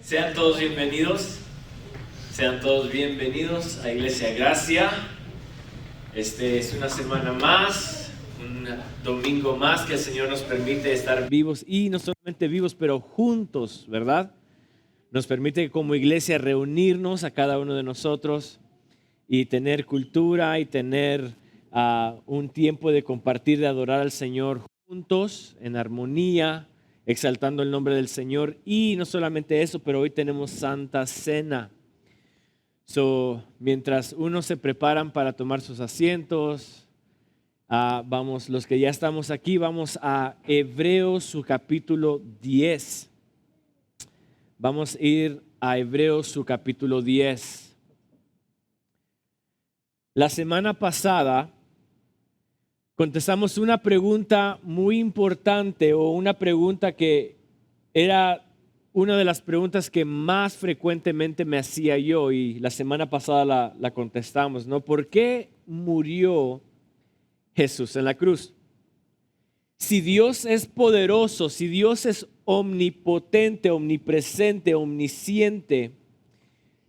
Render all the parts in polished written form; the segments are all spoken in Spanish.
Sean todos bienvenidos, sean todos bienvenidos a Iglesia Gracia. Es una semana más, un domingo más que el Señor nos permite estar vivos y no solamente vivos, pero juntos, ¿verdad? Nos permite como iglesia reunirnos a cada uno de nosotros y tener cultura y tener un tiempo de compartir, de adorar al Señor juntos, en armonía, exaltando el nombre del Señor. Y no solamente eso, pero hoy tenemos Santa Cena. Mientras unos se preparan para tomar sus asientos, los que ya estamos aquí, vamos a Hebreos su capítulo 10. Vamos a ir a Hebreos su capítulo 10. La semana pasada contestamos una pregunta muy importante, o una pregunta que era una de las preguntas que más frecuentemente me hacía yo, y la semana pasada la contestamos, ¿no? ¿Por qué murió Jesús en la cruz? Si Dios es poderoso, si Dios es omnipotente, omnipresente, omnisciente,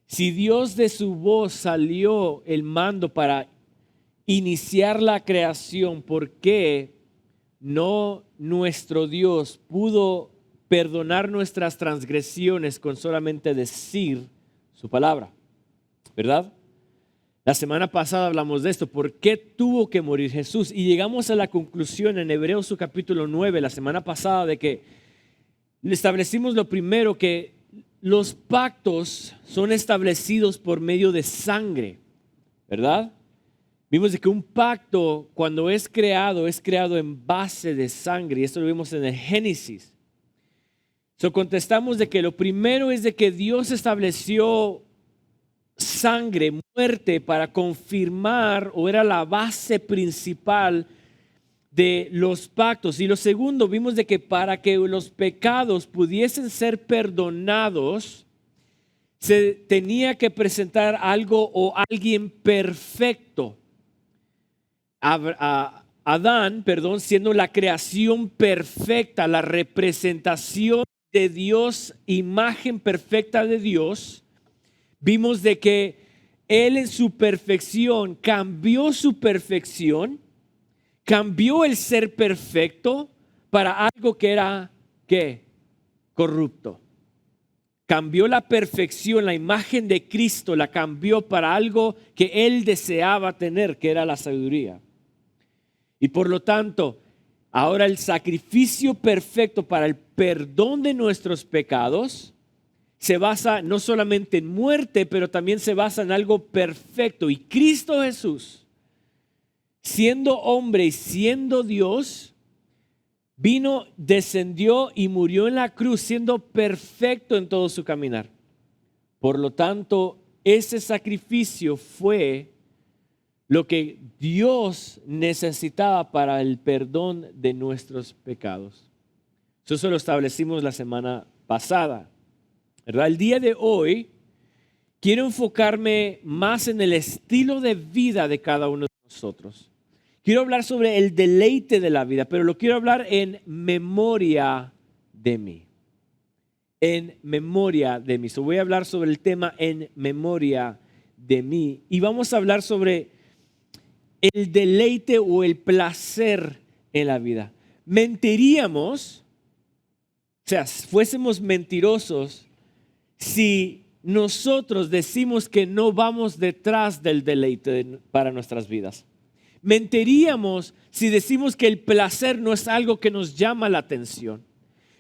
si Dios de su voz salió el mando para iniciar la creación, ¿por qué no nuestro Dios pudo perdonar nuestras transgresiones con solamente decir su palabra? ¿Verdad? La semana pasada hablamos de esto, ¿por qué tuvo que morir Jesús? Y llegamos a la conclusión en Hebreos su capítulo 9, la semana pasada, de que establecimos lo primero, que los pactos son establecidos por medio de sangre, ¿verdad? Vimos de que un pacto, cuando es creado en base de sangre, y esto lo vimos en el Génesis. Contestamos de que lo primero es de que Dios estableció sangre, muerte, para confirmar, o era la base principal de los pactos. Y lo segundo, vimos de que para que los pecados pudiesen ser perdonados, se tenía que presentar algo o alguien perfecto. Adán, siendo la creación perfecta, la representación de Dios, imagen perfecta de Dios, vimos de que Él en su perfección cambió su perfección, cambió el ser perfecto para algo que era, ¿qué? Corrupto. Cambió la perfección, la imagen de Cristo, la cambió para algo que Él deseaba tener, que era la sabiduría. Y por lo tanto, ahora el sacrificio perfecto para el perdón de nuestros pecados se basa no solamente en muerte, pero también se basa en algo perfecto. Y Cristo Jesús, siendo hombre y siendo Dios, vino, descendió y murió en la cruz, siendo perfecto en todo su caminar. Por lo tanto, ese sacrificio fue lo que Dios necesitaba para el perdón de nuestros pecados. Eso lo establecimos la semana pasada, ¿verdad? El día de hoy quiero enfocarme más en el estilo de vida de cada uno de nosotros. Quiero hablar sobre el deleite de la vida, pero lo quiero hablar en memoria de mí. En memoria de mí. Voy a hablar sobre el tema en memoria de mí. Y vamos a hablar sobre el deleite o el placer en la vida. Mentiríamos, fuésemos mentirosos si nosotros decimos que no vamos detrás del deleite para nuestras vidas. Mentiríamos si decimos que el placer no es algo que nos llama la atención.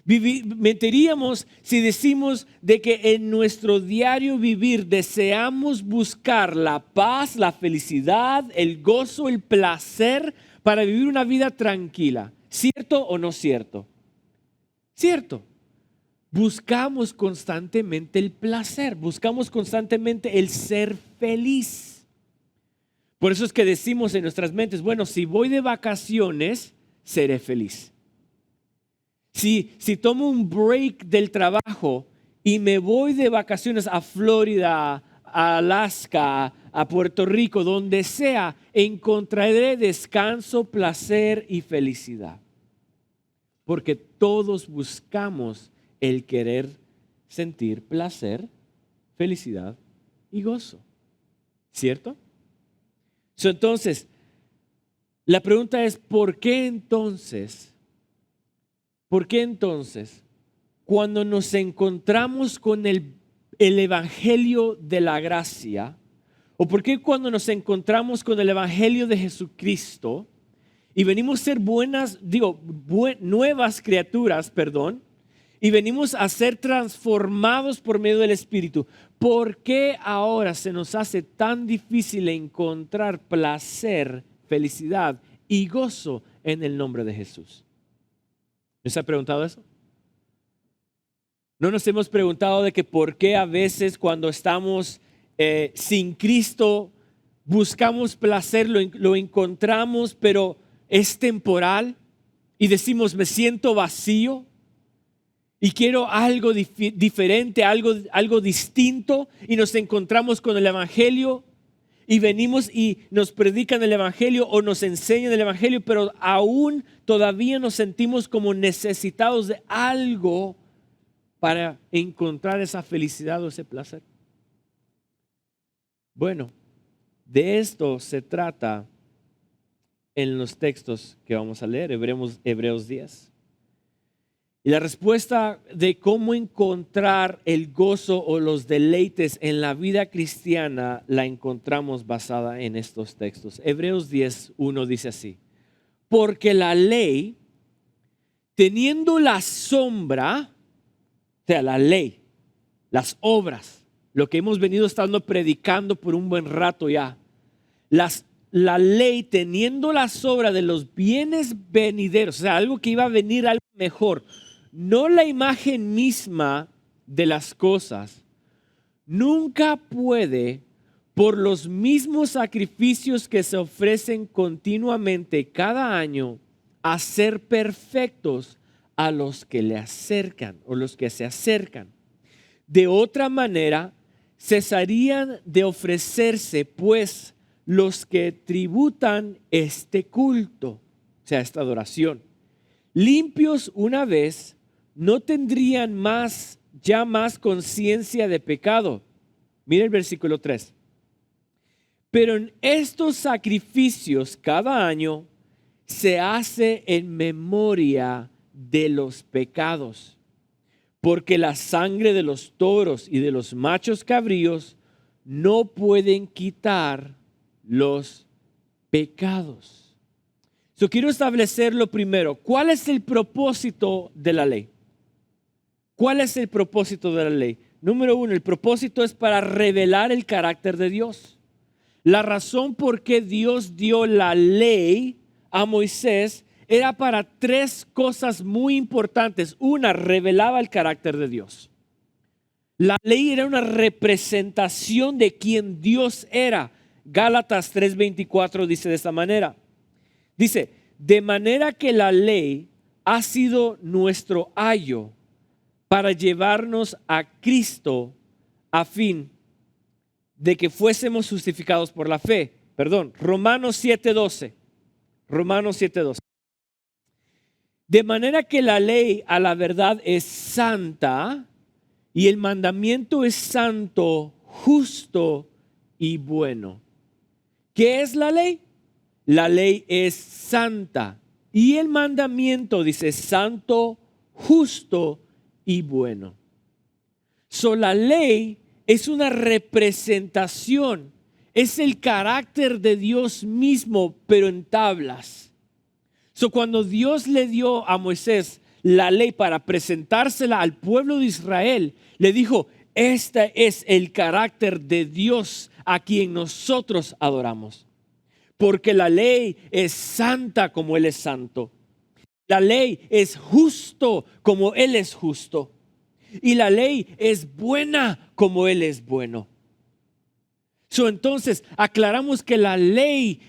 Mentiríamos si decimos de que en nuestro diario vivir deseamos buscar la paz, la felicidad, el gozo, el placer para vivir una vida tranquila. ¿Cierto o no cierto? Cierto. Buscamos constantemente el placer, buscamos constantemente el ser feliz. Por eso es que decimos en nuestras mentes, bueno, si voy de vacaciones, seré feliz. Si tomo un break del trabajo y me voy de vacaciones a Florida, a Alaska, a Puerto Rico, donde sea, encontraré descanso, placer y felicidad. Porque todos buscamos el querer sentir placer, felicidad y gozo. ¿Cierto? Entonces, la pregunta es, ¿por qué entonces, cuando nos encontramos con el Evangelio de la gracia, o por qué cuando nos encontramos con el Evangelio de Jesucristo y venimos a ser nuevas criaturas, y venimos a ser transformados por medio del Espíritu, ¿por qué ahora se nos hace tan difícil encontrar placer, felicidad y gozo en el nombre de Jesús? ¿No se ha preguntado eso? ¿No nos hemos preguntado de que por qué a veces cuando estamos sin Cristo buscamos placer, lo encontramos, pero es temporal y decimos me siento vacío y quiero algo diferente, algo distinto, y nos encontramos con el Evangelio y venimos y nos predican el Evangelio o nos enseñan el Evangelio, pero aún todavía nos sentimos como necesitados de algo para encontrar esa felicidad o ese placer? Bueno, de esto se trata en los textos que vamos a leer, Hebreos 10. Y la respuesta de cómo encontrar el gozo o los deleites en la vida cristiana la encontramos basada en estos textos. Hebreos 10:1 dice así: porque la ley, teniendo la sombra, o sea, la ley, las obras, lo que hemos venido estando predicando por un buen rato ya, la ley teniendo la sombra de los bienes venideros, o sea, algo que iba a venir, algo mejor, no la imagen misma de las cosas, nunca puede, por los mismos sacrificios que se ofrecen continuamente cada año, hacer perfectos a los que le acercan o los que se acercan. De otra manera, cesarían de ofrecerse, pues, los que tributan este culto, o sea, esta adoración, limpios una vez, no tendrían ya más conciencia de pecado. Mira el versículo 3. Pero en estos sacrificios cada año se hace en memoria de los pecados, porque la sangre de los toros y de los machos cabríos no pueden quitar los pecados. Quiero establecer lo primero. ¿Cuál es el propósito de la ley? ¿Cuál es el propósito de la ley? Número uno, el propósito es para revelar el carácter de Dios. La razón por qué Dios dio la ley a Moisés era para tres cosas muy importantes. Una, revelaba el carácter de Dios. La ley era una representación de quién Dios era. Gálatas 3:24 dice de esta manera. Dice, de manera que la ley ha sido nuestro ayo para llevarnos a Cristo a fin de que fuésemos justificados por la fe. Romanos 7:12. De manera que la ley a la verdad es santa y el mandamiento es santo, justo y bueno. ¿Qué es la ley? La ley es santa y el mandamiento dice santo, justo y bueno. La ley es una representación, es el carácter de Dios mismo, pero en tablas. Cuando Dios le dio a Moisés la ley para presentársela al pueblo de Israel, le dijo, este es el carácter de Dios a quien nosotros adoramos. Porque la ley es santa como Él es santo. La ley es justo como Él es justo. Y la ley es buena como Él es bueno. Entonces, aclaramos que la ley,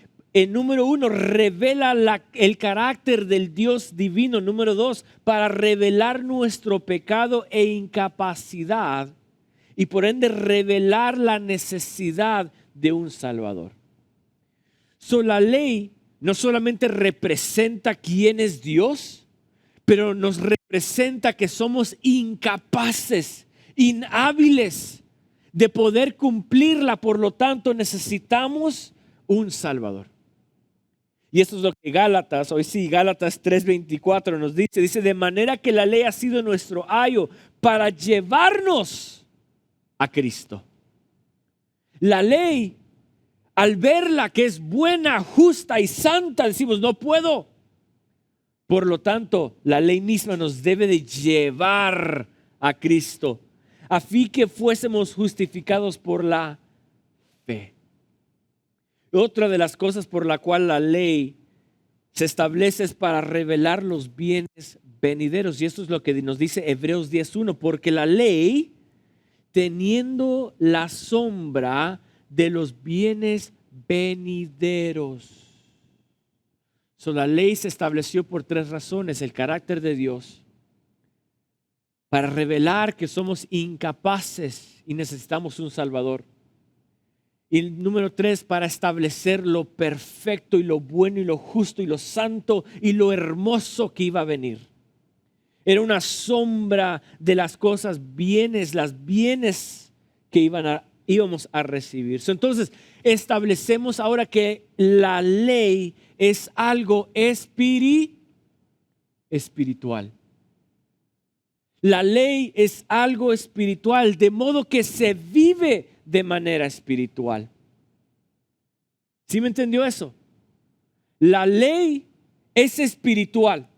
número uno, revela el carácter del Dios divino. Número dos, para revelar nuestro pecado e incapacidad. Y por ende, revelar la necesidad de un Salvador. La ley no solamente representa quién es Dios, pero nos representa que somos incapaces inhábiles de poder cumplirla. Por lo tanto, necesitamos un Salvador. Y esto es lo que Gálatas 3:24 nos dice, de manera que la ley ha sido nuestro ayo para llevarnos a Cristo. La ley, al verla que es buena, justa y santa, decimos, no puedo. Por lo tanto, la ley misma nos debe de llevar a Cristo, a fin que fuésemos justificados por la fe. Otra de las cosas por la cual la ley se establece es para revelar los bienes venideros. Y esto es lo que nos dice Hebreos 10:1, porque la ley, teniendo la sombra de los bienes venideros. La ley se estableció por 3 razones: el carácter de Dios, para revelar que somos incapaces y necesitamos un Salvador. Y el número 3, para establecer lo perfecto y lo bueno y lo justo y lo santo y lo hermoso que iba a venir. Era una sombra de las cosas bienes, las bienes que íbamos a recibir. Entonces, establecemos ahora que la ley es algo espiritual. La ley es algo espiritual, de modo que se vive de manera espiritual. ¿Sí me entendió eso? La ley es espiritual.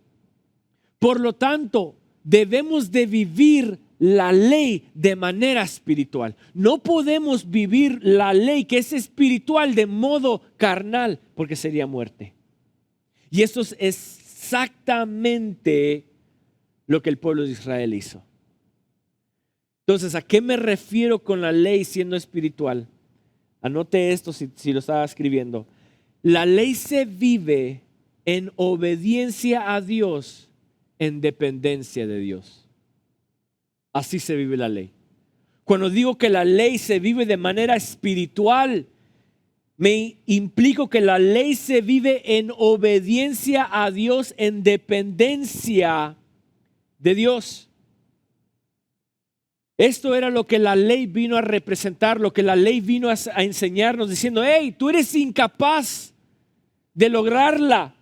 Por lo tanto, debemos de vivir la ley de manera espiritual. No podemos vivir la ley que es espiritual de modo carnal, porque sería muerte. Y eso es exactamente lo que el pueblo de Israel hizo. Entonces, ¿a qué me refiero con la ley siendo espiritual? Anote esto si lo estaba escribiendo. La ley se vive en obediencia a Dios, en dependencia de Dios. Así se vive la ley. Cuando digo que la ley se vive de manera espiritual, me implico que la ley se vive en obediencia a Dios, en dependencia de Dios. Esto era lo que la ley vino a representar, lo que la ley vino a enseñarnos, diciendo, hey, tú eres incapaz de lograrla,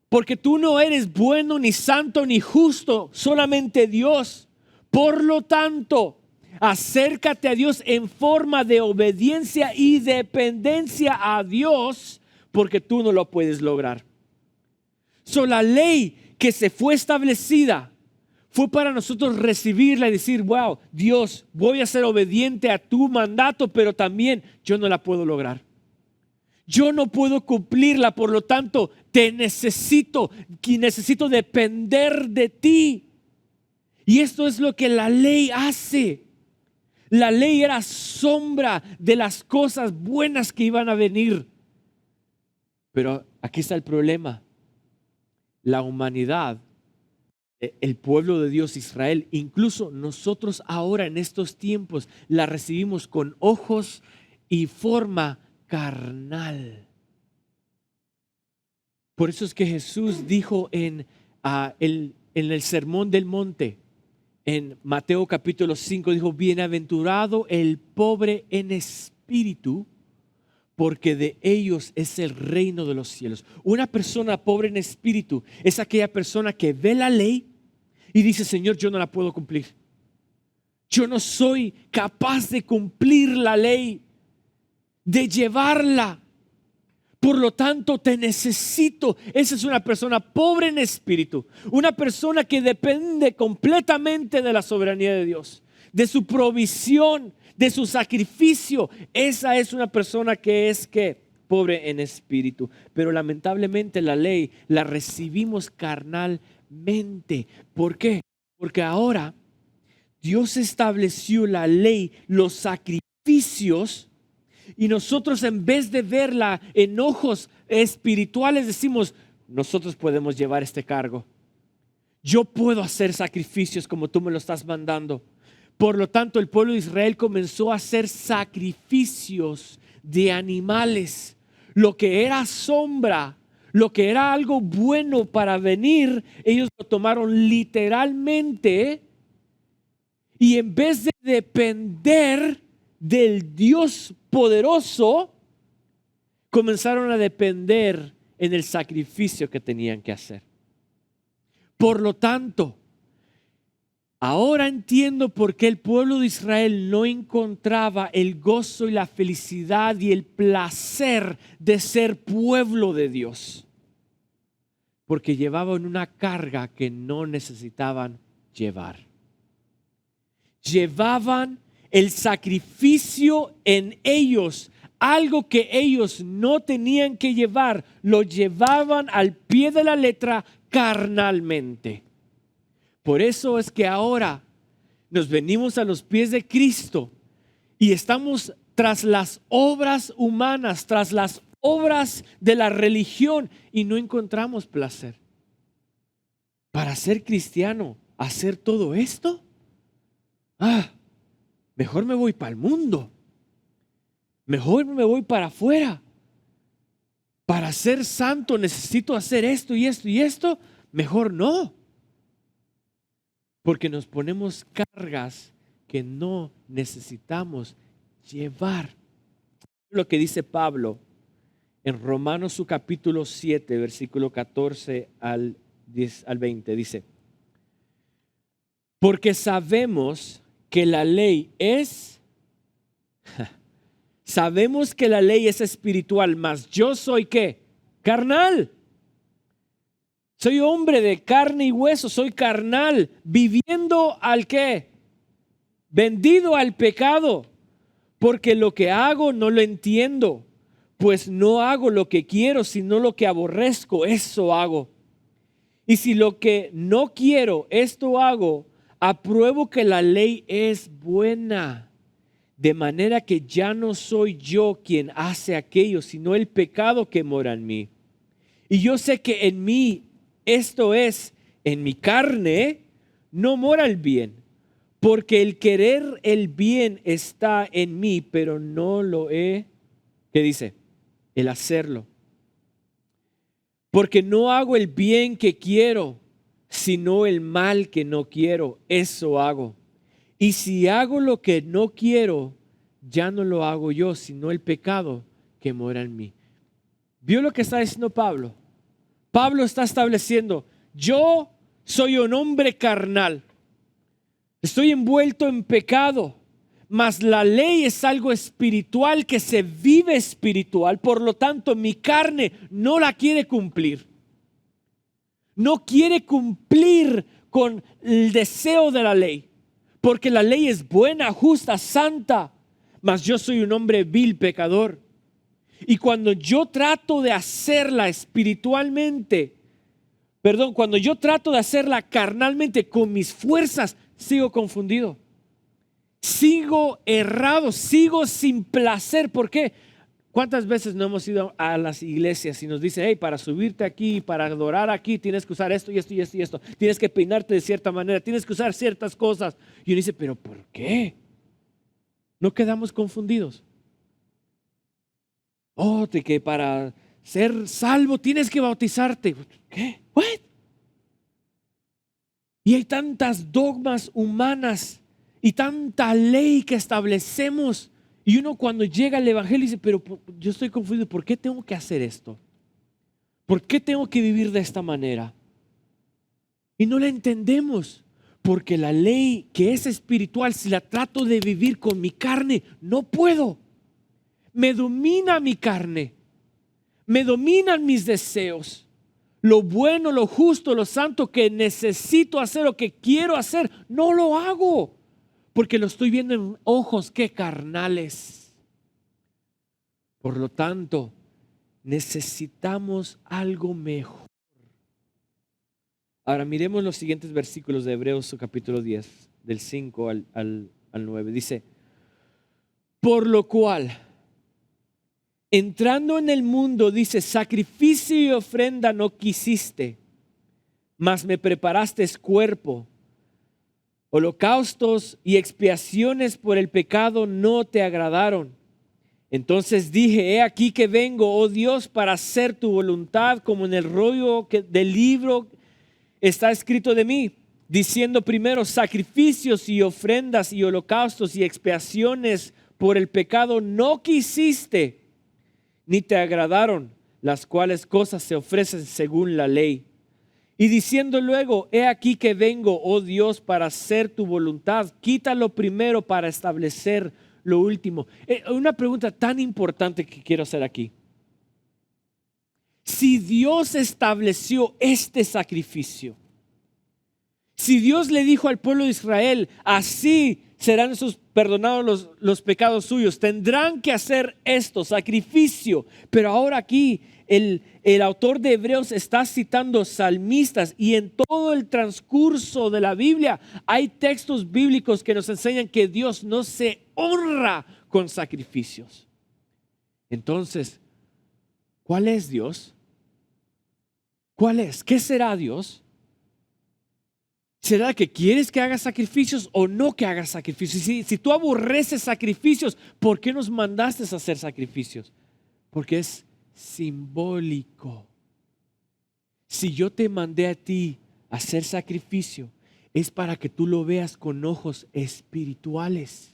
porque tú no eres bueno, ni santo, ni justo, solamente Dios. Por lo tanto, acércate a Dios en forma de obediencia y dependencia a Dios, porque tú no lo puedes lograr. La ley que se fue establecida fue para nosotros recibirla y decir, wow, Dios, voy a ser obediente a tu mandato, pero también yo no la puedo lograr. Yo no puedo cumplirla, por lo tanto, te necesito depender de ti. Y esto es lo que la ley hace. La ley era sombra de las cosas buenas que iban a venir. Pero aquí está el problema. La humanidad, el pueblo de Dios, Israel, incluso nosotros ahora en estos tiempos, la recibimos con ojos y forma carnal. Por eso es que Jesús dijo en el Sermón del Monte, en Mateo capítulo 5, dijo, bienaventurado el pobre en espíritu, porque de ellos es el reino de los cielos. Una persona pobre en espíritu es aquella persona que ve la ley y dice, Señor, yo no la puedo cumplir. Yo no soy capaz de cumplir la ley, de llevarla. Por lo tanto, te necesito. Esa es una persona pobre en espíritu. Una persona que depende completamente de la soberanía de Dios, de su provisión, de su sacrificio. Esa es una persona que es pobre en espíritu. Pero lamentablemente la ley la recibimos carnalmente. ¿Por qué? Porque ahora Dios estableció la ley, los sacrificios, y nosotros en vez de verla en ojos espirituales decimos, nosotros podemos llevar este cargo. Yo puedo hacer sacrificios como tú me lo estás mandando. Por lo tanto, el pueblo de Israel comenzó a hacer sacrificios de animales. Lo que era sombra, lo que era algo bueno para venir, ellos lo tomaron literalmente Y en vez de depender del Dios poderoso, comenzaron a depender en el sacrificio que tenían que hacer. Por lo tanto, ahora entiendo por qué el pueblo de Israel no encontraba el gozo y la felicidad y el placer de ser pueblo de Dios. Porque llevaban una carga que no necesitaban llevar. Llevaban el sacrificio en ellos, algo que ellos no tenían que llevar, lo llevaban al pie de la letra carnalmente. Por eso es que ahora nos venimos a los pies de Cristo y estamos tras las obras humanas, tras las obras de la religión y no encontramos placer. Para ser cristiano, hacer todo esto, mejor me voy para el mundo. Mejor me voy para afuera. Para ser santo necesito hacer esto y esto y esto. Mejor no. Porque nos ponemos cargas que no necesitamos llevar. Lo que dice Pablo en Romanos su capítulo 7, versículo 14 al 20, dice: porque sabemos que la ley es, sabemos que la ley es espiritual, mas yo soy ¿qué? Carnal. Soy hombre de carne y hueso, soy carnal, viviendo al ¿qué? Vendido al pecado, porque lo que hago no lo entiendo, pues no hago lo que quiero, sino lo que aborrezco, eso hago. Y si lo que no quiero, esto hago, apruebo que la ley es buena, de manera que ya no soy yo quien hace aquello, sino el pecado que mora en mí. Y yo sé que en mí, esto es, en mi carne, no mora el bien, porque el querer el bien está en mí, pero no lo he, ¿qué dice? El hacerlo. Porque no hago el bien que quiero, sino el mal que no quiero, eso hago. Y si hago lo que no quiero, ya no lo hago yo, sino el pecado que mora en mí. ¿Vio lo que está diciendo Pablo? Pablo está estableciendo, yo soy un hombre carnal, estoy envuelto en pecado, mas la ley es algo espiritual que se vive espiritual, por lo tanto mi carne no la quiere cumplir. No quiere cumplir con el deseo de la ley, porque la ley es buena, justa, santa, mas yo soy un hombre vil, pecador. Y cuando yo trato de hacerla espiritualmente, cuando yo trato de hacerla carnalmente con mis fuerzas, sigo confundido. Sigo errado, sigo sin placer. ¿Por qué? ¿Cuántas veces no hemos ido a las iglesias y nos dicen, hey, para subirte aquí, para adorar aquí, tienes que usar esto y esto y esto y esto. Tienes que peinarte de cierta manera, tienes que usar ciertas cosas. Y uno dice, ¿pero por qué? No quedamos confundidos. Oh, de que para ser salvo tienes que bautizarte. ¿Qué? ¿What? Y hay tantas dogmas humanas y tanta ley que establecemos. Y uno cuando llega al evangelio dice, pero yo estoy confundido, ¿por qué tengo que hacer esto? ¿Por qué tengo que vivir de esta manera? Y no la entendemos, porque la ley que es espiritual, si la trato de vivir con mi carne, no puedo. Me domina mi carne, me dominan mis deseos. Lo bueno, lo justo, lo santo que necesito hacer o que quiero hacer, no lo hago. Porque lo estoy viendo en ojos que carnales. Por lo tanto, necesitamos algo mejor. Ahora miremos los siguientes versículos de Hebreos capítulo 10, del 5 al 9. Dice, por lo cual, entrando en el mundo, dice, sacrificio y ofrenda no quisiste, mas me preparaste cuerpo. Holocaustos y expiaciones por el pecado no te agradaron. Entonces dije, he aquí que vengo, oh Dios, para hacer tu voluntad, como en el rollo del libro está escrito de mí. diciendo primero, sacrificios y ofrendas y holocaustos y expiaciones por el pecado no quisiste, ni te agradaron, las cuales cosas se ofrecen según la ley. Y diciendo luego, he aquí que vengo, oh Dios, para hacer tu voluntad. Quita lo primero para establecer lo último. Una pregunta tan importante que quiero hacer aquí. Si Dios estableció este sacrificio, si Dios le dijo al pueblo de Israel, así serán perdonados los pecados suyos, tendrán que hacer esto, sacrificio. Pero ahora aquí el autor de Hebreos está citando salmistas, y en todo el transcurso de la Biblia hay textos bíblicos que nos enseñan que Dios no se honra con sacrificios. Entonces, ¿cuál es Dios? ¿Cuál es? ¿Qué será Dios? ¿Será que quieres que haga sacrificios o no que haga sacrificios? Si tú aborreces sacrificios, ¿por qué nos mandaste a hacer sacrificios? Porque es simbólico. Si yo te mandé a ti a hacer sacrificio, es para que tú lo veas con ojos espirituales,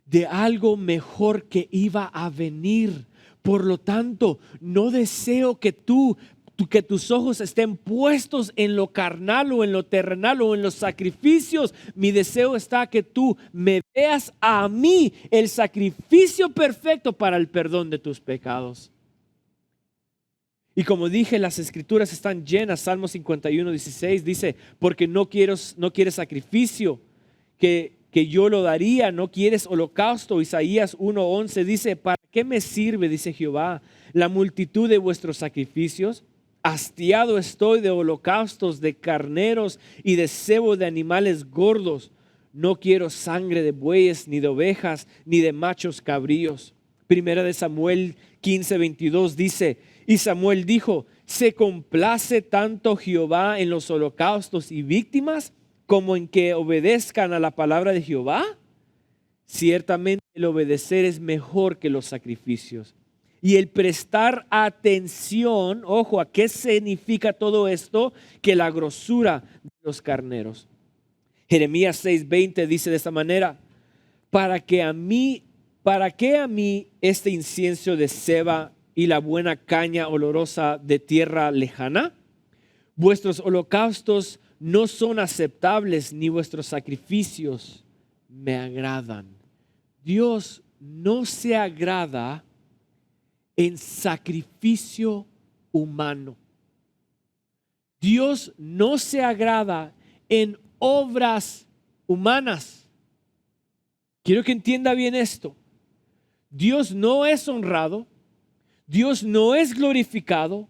de algo mejor que iba a venir. Por lo tanto, no deseo que tus ojos estén puestos en lo carnal o en lo terrenal o en los sacrificios. Mi deseo está que tú me veas a mí, el sacrificio perfecto para el perdón de tus pecados. Y como dije, las escrituras están llenas. Salmo 51:16 dice, porque no quieres sacrificio, que yo lo daría, no quieres holocausto. Isaías 1:11 dice, ¿para qué me sirve, dice Jehová, la multitud de vuestros sacrificios? Hastiado estoy de holocaustos, de carneros y de cebo de animales gordos. No quiero sangre de bueyes, ni de ovejas, ni de machos cabríos. Primera de Samuel 15:22 dice, y Samuel dijo, ¿se complace tanto Jehová en los holocaustos y víctimas como en que obedezcan a la palabra de Jehová? Ciertamente el obedecer es mejor que los sacrificios. Y el prestar atención, ojo, ¿a qué significa todo esto? Que la grosura de los carneros. Jeremías 6:20 dice de esta manera, ¿para qué a mí este incienso de ceba y la buena caña olorosa de tierra lejana? Vuestros holocaustos no son aceptables, ni vuestros sacrificios me agradan. Dios no se agrada en sacrificio humano. Dios no se agrada en obras humanas. Quiero que entienda bien esto. Dios no es honrado, Dios no es glorificado,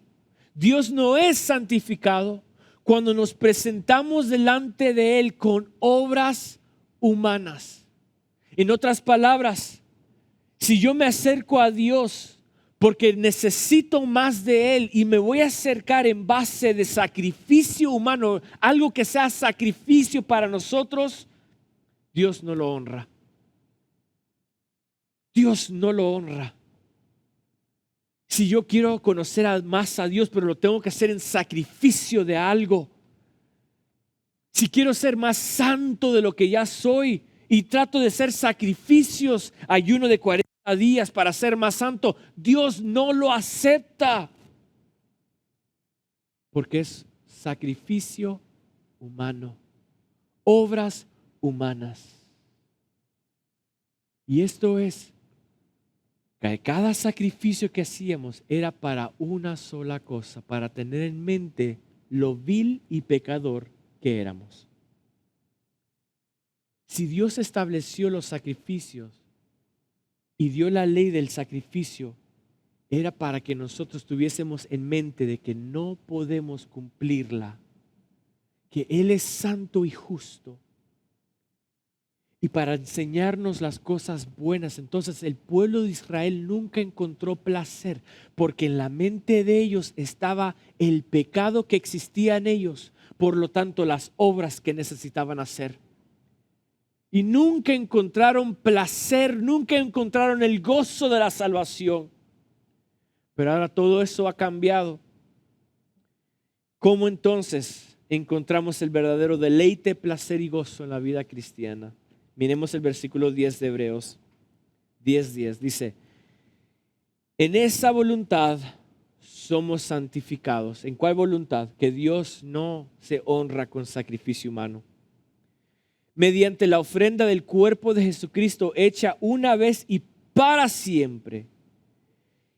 Dios no es santificado cuando nos presentamos delante de Él con obras humanas. En otras palabras, si yo me acerco a Dios porque necesito más de Él y me voy a acercar en base de sacrificio humano, algo que sea sacrificio para nosotros, Dios no lo honra. Dios no lo honra. Si yo quiero conocer más a Dios, pero lo tengo que hacer en sacrificio de algo. Si quiero ser más santo de lo que ya soy y trato de hacer sacrificios, ayuno de 40 días para ser más santo, Dios no lo acepta. Porque es sacrificio humano, obras humanas. Y esto es que cada sacrificio que hacíamos era para una sola cosa, para tener en mente lo vil y pecador que éramos. Si Dios estableció los sacrificios y dio la ley del sacrificio, era para que nosotros tuviésemos en mente de que no podemos cumplirla, que Él es santo y justo, y para enseñarnos las cosas buenas. Entonces el pueblo de Israel nunca encontró placer, porque en la mente de ellos estaba el pecado que existía en ellos, por lo tanto las obras que necesitaban hacer. Y nunca encontraron placer, nunca encontraron el gozo de la salvación. Pero ahora todo eso ha cambiado. ¿Cómo entonces encontramos el verdadero deleite, placer y gozo en la vida cristiana. Miremos el versículo 10 de Hebreos 10:10. Dice, en esa voluntad somos santificados. ¿En cuál voluntad? Que Dios no se honra con sacrificio humano. Mediante la ofrenda del cuerpo de Jesucristo hecha una vez y para siempre.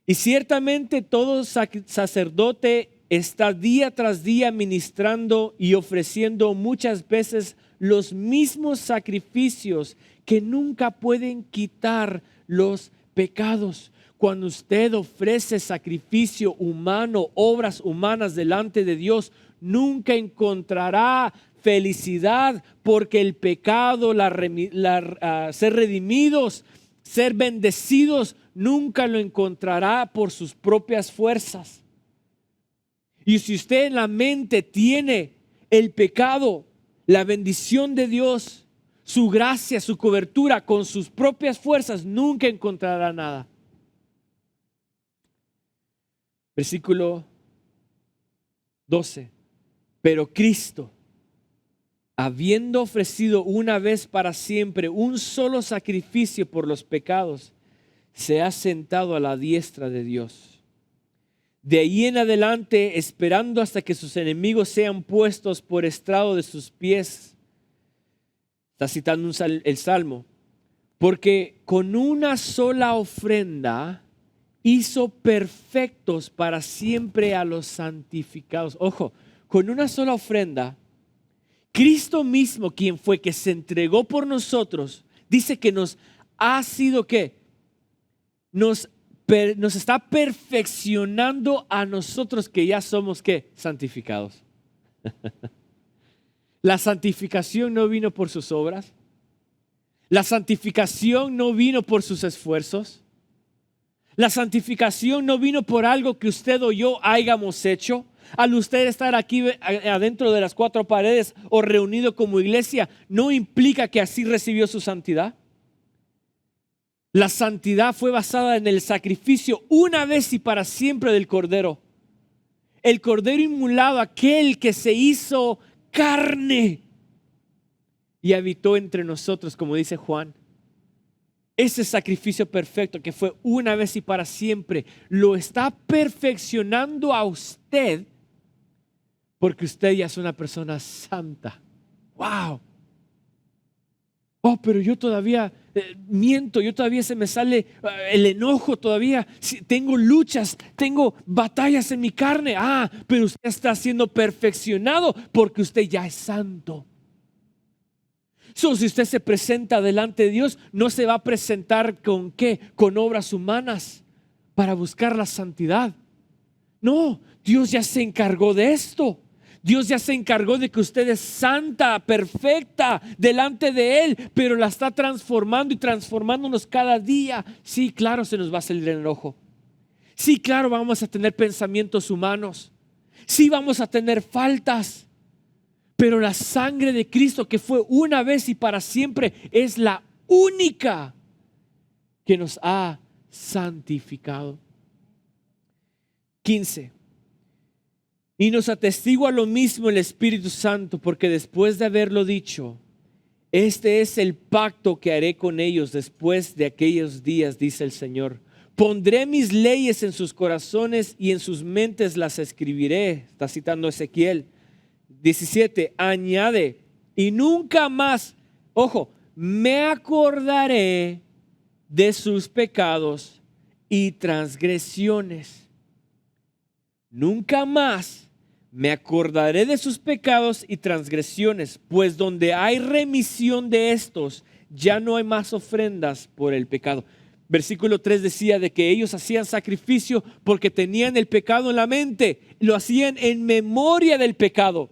Y ciertamente todo sacerdote está día tras día ministrando y ofreciendo muchas veces los mismos sacrificios que nunca pueden quitar los pecados. Cuando usted ofrece sacrificio humano, obras humanas delante de Dios, nunca encontrará felicidad, porque el pecado, ser redimidos, ser bendecidos, nunca lo encontrará por sus propias fuerzas. Y si usted en la mente tiene el pecado, la bendición de Dios, su gracia, su cobertura con sus propias fuerzas, nunca encontrará nada. Versículo 12. Pero Cristo, habiendo ofrecido una vez para siempre un solo sacrificio por los pecados, se ha sentado a la diestra de Dios. De ahí en adelante, esperando hasta que sus enemigos sean puestos por estrado de sus pies. Está citando el Salmo. Porque con una sola ofrenda hizo perfectos para siempre a los santificados. Ojo, con una sola ofrenda, Cristo mismo, quien fue que se entregó por nosotros, dice que nos ha sido ¿qué? Nos está perfeccionando a nosotros que ya somos ¿qué? Santificados. La santificación no vino por sus obras. La santificación no vino por sus esfuerzos. La santificación no vino por algo que usted o yo hayamos hecho. Al usted estar aquí adentro de las cuatro paredes o reunido como iglesia, no implica que así recibió su santidad. La santidad fue basada en el sacrificio una vez y para siempre del Cordero. El Cordero inmolado, aquel que se hizo carne y habitó entre nosotros, como dice Juan. Ese sacrificio perfecto que fue una vez y para siempre, lo está perfeccionando a usted porque usted ya es una persona santa. ¡Wow! Oh, pero yo todavía miento, yo todavía se me sale el enojo todavía. Tengo luchas, tengo batallas en mi carne. Pero usted está siendo perfeccionado porque usted ya es santo. Si usted se presenta delante de Dios, no se va a presentar con ¿qué? Con obras humanas para buscar la santidad. No, Dios ya se encargó de esto. Dios ya se encargó de que usted es santa, perfecta delante de Él, pero la está transformando y transformándonos cada día. Sí, claro, se nos va a salir el enojo. Sí, claro, vamos a tener pensamientos humanos. Sí, vamos a tener faltas. Pero la sangre de Cristo, que fue una vez y para siempre, es la única que nos ha santificado. 15. Y nos atestigua lo mismo el Espíritu Santo, porque después de haberlo dicho, este es el pacto que haré con ellos después de aquellos días, dice el Señor. Pondré mis leyes en sus corazones y en sus mentes las escribiré. Está citando Ezequiel 17. Añade, y nunca más, ojo, me acordaré de sus pecados y transgresiones. Nunca más me acordaré de sus pecados y transgresiones, pues donde hay remisión de estos, ya no hay más ofrendas por el pecado. Versículo 3 decía de que ellos hacían sacrificio porque tenían el pecado en la mente, lo hacían en memoria del pecado.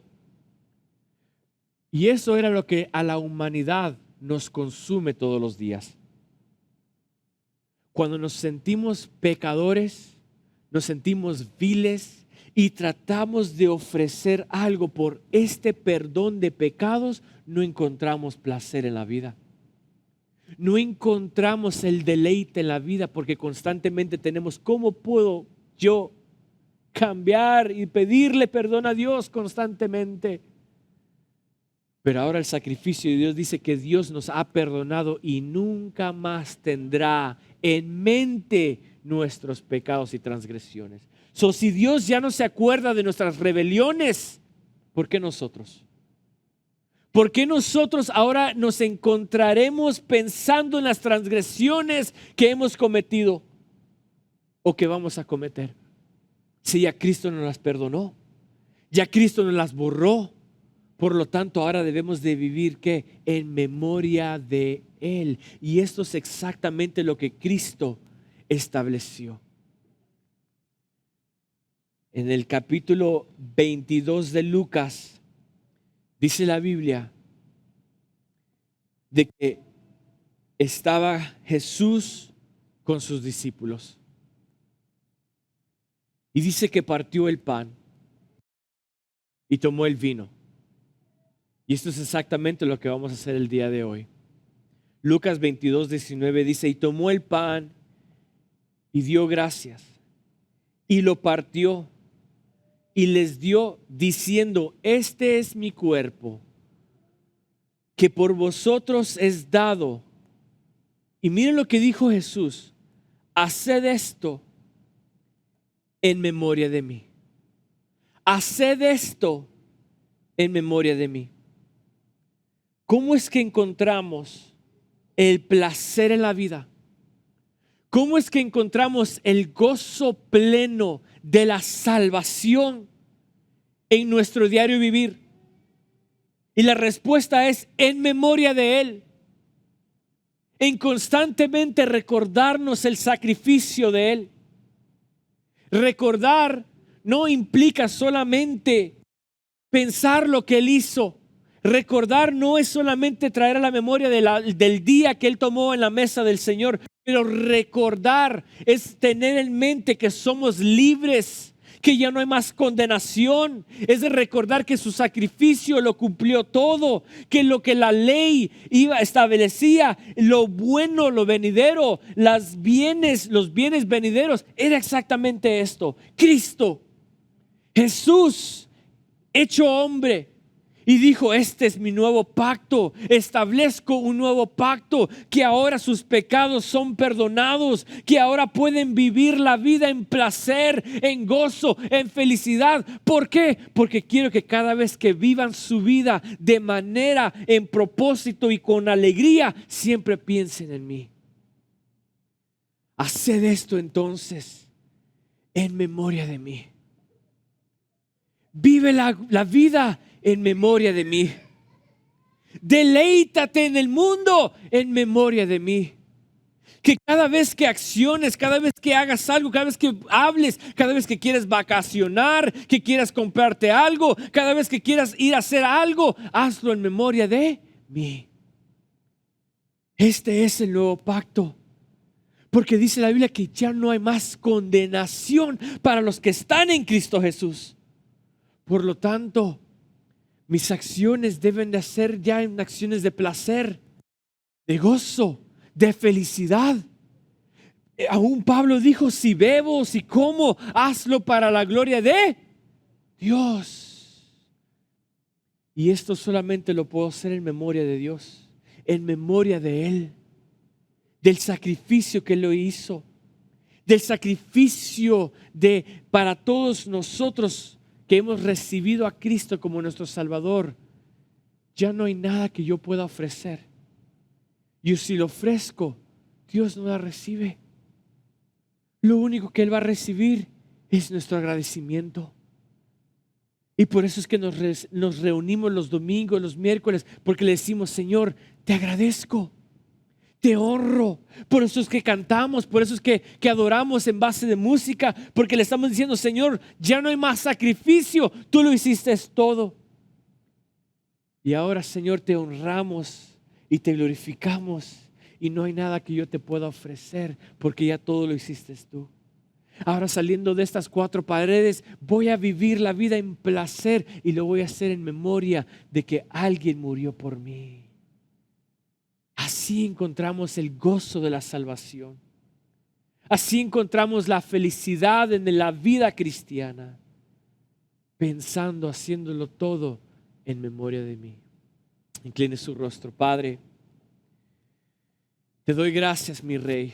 Y eso era lo que a la humanidad nos consume todos los días. Cuando nos sentimos pecadores, nos sentimos viles y tratamos de ofrecer algo por este perdón de pecados, no encontramos placer en la vida. No encontramos el deleite en la vida porque constantemente tenemos, ¿cómo puedo yo cambiar y pedirle perdón a Dios constantemente? Pero ahora el sacrificio de Dios dice que Dios nos ha perdonado y nunca más tendrá en mente nuestros pecados y transgresiones. Si Dios ya no se acuerda de nuestras rebeliones, ¿por qué nosotros? ¿Por qué nosotros ahora nos encontraremos pensando en las transgresiones que hemos cometido o que vamos a cometer? Si ya Cristo nos las perdonó, ya Cristo nos las borró. Por lo tanto, ahora debemos de vivir ¿qué? En memoria de Él. Y esto es exactamente lo que Cristo estableció. En el capítulo 22 de Lucas, dice la Biblia de que estaba Jesús con sus discípulos. Y dice que partió el pan y tomó el vino. Y esto es exactamente lo que vamos a hacer el día de hoy. Lucas 22, 19 dice, y tomó el pan y dio gracias y lo partió y les dio diciendo, este es mi cuerpo que por vosotros es dado. Y miren lo que dijo Jesús, haced esto en memoria de mí. Haced esto en memoria de mí. ¿Cómo es que encontramos el placer en la vida? ¿Cómo es que encontramos el gozo pleno de la salvación en nuestro diario vivir? Y la respuesta es en memoria de Él. En constantemente recordarnos el sacrificio de Él. Recordar no implica solamente pensar lo que Él hizo. Recordar no es solamente traer a la memoria del día que Él tomó en la mesa del Señor, pero recordar es tener en mente que somos libres, que ya no hay más condenación. Es de recordar que su sacrificio lo cumplió todo, que lo que la ley establecía, lo bueno, lo venidero, los bienes venideros, era exactamente esto. Cristo, Jesús, hecho hombre. Y dijo, este es mi nuevo pacto, establezco un nuevo pacto, que ahora sus pecados son perdonados, que ahora pueden vivir la vida en placer, en gozo, en felicidad. ¿Por qué? Porque quiero que cada vez que vivan su vida de manera, en propósito y con alegría, siempre piensen en mí. Haced esto entonces en memoria de mí. Vive la vida en memoria de mí. Deleítate en el mundo en memoria de mí. Que cada vez que acciones, cada vez que hagas algo, cada vez que hables, cada vez que quieras vacacionar, que quieras comprarte algo, cada vez que quieras ir a hacer algo, hazlo en memoria de mí. Este es el nuevo pacto. Porque dice la Biblia que ya no hay más condenación para los que están en Cristo Jesús. Por lo tanto, mis acciones deben de ser ya en acciones de placer, de gozo, de felicidad. Aún Pablo dijo, si bebo, si como, hazlo para la gloria de Dios. Y esto solamente lo puedo hacer en memoria de Dios, en memoria de Él, del sacrificio que lo hizo, del sacrificio para todos nosotros que hemos recibido a Cristo como nuestro Salvador. Ya no hay nada que yo pueda ofrecer. Y si lo ofrezco, Dios no la recibe. Lo único que Él va a recibir es nuestro agradecimiento. Y por eso es que nos reunimos los domingos, los miércoles, porque le decimos, Señor, te agradezco, te honro. Por eso es que cantamos, por eso es que adoramos en base de música, porque le estamos diciendo, Señor, ya no hay más sacrificio, tú lo hiciste todo. Y ahora, Señor, te honramos y te glorificamos, y no hay nada que yo te pueda ofrecer, porque ya todo lo hiciste tú. Ahora, saliendo de estas cuatro paredes, voy a vivir la vida en placer, y lo voy a hacer en memoria de que alguien murió por mí. Así encontramos el gozo de la salvación. Así encontramos la felicidad en la vida cristiana, pensando, haciéndolo todo en memoria de mí. Incline su rostro. Padre, te doy gracias, mi Rey,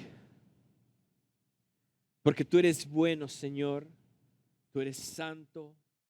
porque tú eres bueno, Señor. Tú eres santo.